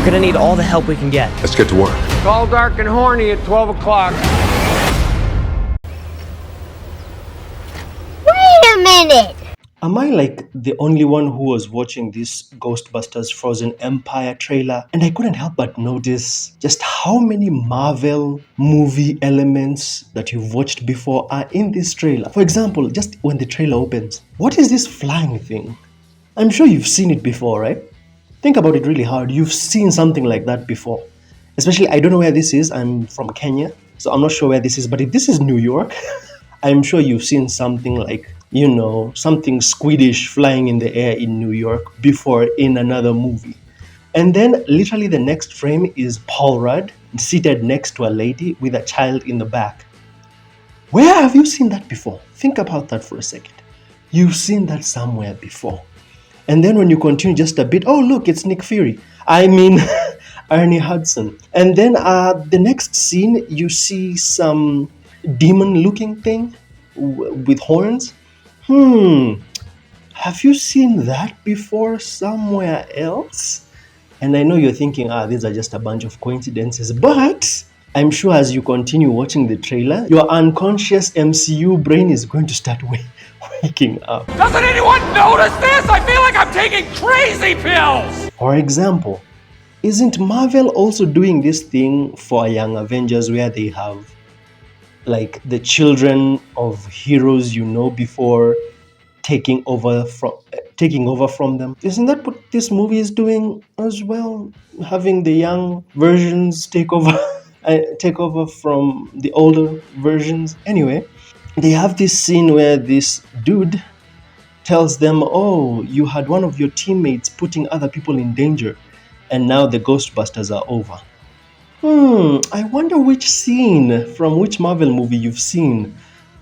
We're gonna need all the help we can get. Let's get to work. It's all dark and horny at 12 o'clock. Wait a minute! Am I like the only one who was watching this Ghostbusters Frozen Empire trailer and I couldn't help but notice just how many Marvel movie elements that you've watched before are in this trailer? For example, just when the trailer opens, what is this flying thing? I'm sure you've seen it before, right? Think about it really hard. You've seen something like that before. Especially, I don't know where this is. I'm from Kenya, so I'm not sure where this is. But if this is New York, I'm sure you've seen something like, you know, something squidish flying in the air in New York before in another movie. And then literally the next frame is Paul Rudd seated next to a lady with a child in the back. Where have you seen that before? Think about that for a second. You've seen that somewhere before. And then when you continue just a bit, oh look, it's Nick Fury. I mean, Ernie Hudson. And then the next scene, you see some demon-looking thing with horns. Have you seen that before somewhere else? And I know you're thinking, these are just a bunch of coincidences, but I'm sure as you continue watching the trailer, your unconscious MCU brain is going to start waking up. Doesn't anyone notice this? I feel like I'm taking crazy pills! For example, isn't Marvel also doing this thing for Young Avengers where they have like the children of heroes you know before taking over from them? Isn't that what this movie is doing as well? Having the young versions take over from the older versions. Anyway, they have this scene where this dude tells them, oh, you had one of your teammates putting other people in danger and now the Ghostbusters are over. I wonder which scene from which Marvel movie you've seen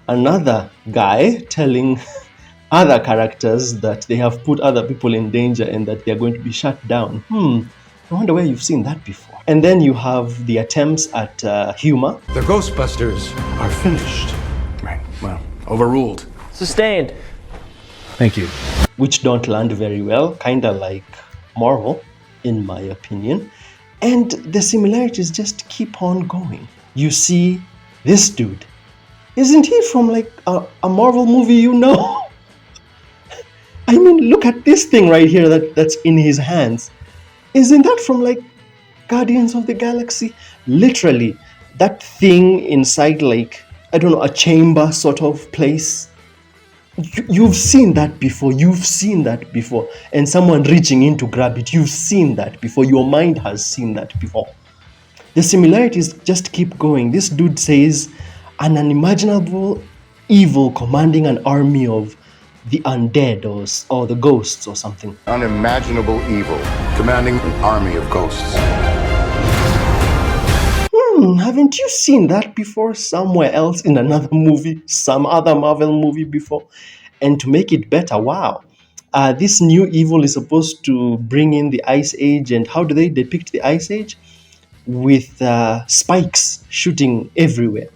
another guy telling other characters that they have put other people in danger and that they're going to be shut down. I wonder where you've seen that before. And then you have the attempts at humor. The Ghostbusters are finished. Right, well, overruled. Sustained. Thank you. Which don't land very well, kind of like Marvel, in my opinion. And the similarities just keep on going. You see this dude. Isn't he from like a Marvel movie you know? I mean, look at this thing right here that's in his hands. Isn't that from like Guardians of the Galaxy? Literally, that thing inside like, I don't know, a chamber sort of place. You've seen that before. You've seen that before. And someone reaching in to grab it. You've seen that before. Your mind has seen that before. The similarities just keep going. This dude says an unimaginable evil commanding an army of the undead or the ghosts or something. Unimaginable evil, commanding an army of ghosts. Haven't you seen that before somewhere else in another movie, some other Marvel movie before? And to make it better, wow. This new evil is supposed to bring in the Ice Age. And how do they depict the Ice Age? With spikes shooting everywhere.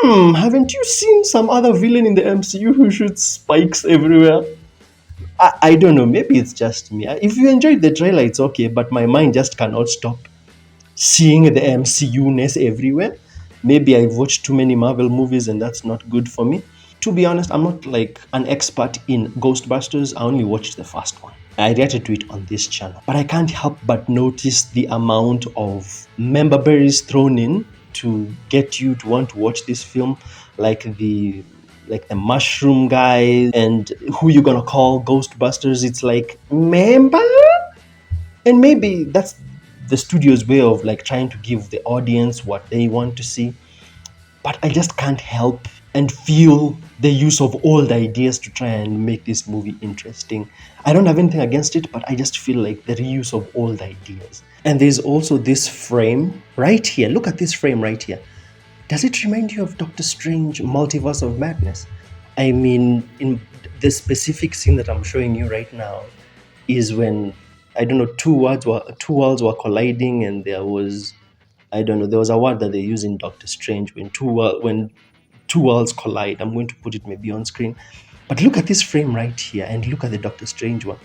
Haven't you seen some other villain in the MCU who shoots spikes everywhere? I don't know, maybe it's just me. If you enjoyed the trailer, it's okay, but my mind just cannot stop seeing the MCU-ness everywhere. Maybe I've watched too many Marvel movies and that's not good for me. To be honest, I'm not like an expert in Ghostbusters. I only watched the first one. I reacted to it on this channel. But I can't help but notice the amount of member berries thrown in to get you to want to watch this film, like the mushroom guy and who you're gonna call Ghostbusters. It's like, member? And maybe that's the studio's way of like trying to give the audience what they want to see. But I just can't help and feel the use of old ideas to try and make this movie interesting. I don't have anything against it, but I just feel like the reuse of old ideas. And there's also this frame right here. Look at this frame right here. Does it remind you of Doctor Strange Multiverse of Madness? I mean, in the specific scene that I'm showing you right now is when, I don't know, two worlds were colliding, and there was a word that they use in Doctor Strange when two worlds collide. I'm going to put it maybe on screen. But look at this frame right here and look at the Doctor Strange one.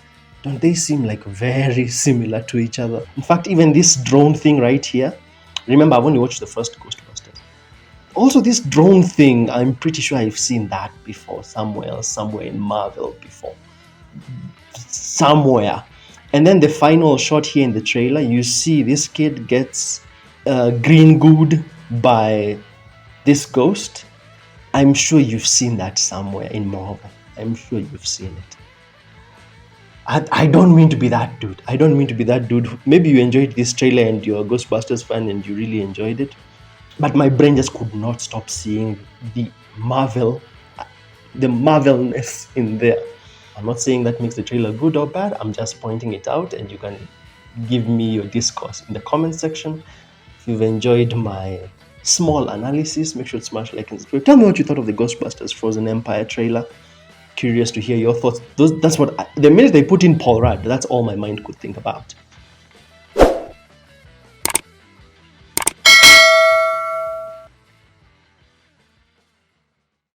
Don't they seem like very similar to each other? In fact, even this drone thing right here, remember I've only watched the first Ghostbusters. Also, this drone thing, I'm pretty sure I've seen that before somewhere else, somewhere in Marvel before. Somewhere. And then the final shot here in the trailer, you see this kid gets green gooed by this ghost. I'm sure you've seen that somewhere in Marvel. I'm sure you've seen it. I don't mean to be that dude. I don't mean to be that dude. Maybe you enjoyed this trailer and you're a Ghostbusters fan and you really enjoyed it. But my brain just could not stop seeing the Marvelness in there. I'm not saying that makes the trailer good or bad. I'm just pointing it out, and you can give me your discourse in the comment section. If you've enjoyed my small analysis, make sure to smash like and subscribe. Tell me what you thought of the Ghostbusters Frozen Empire trailer. Curious to hear your thoughts. The minute they put in Paul Rudd, that's all my mind could think about.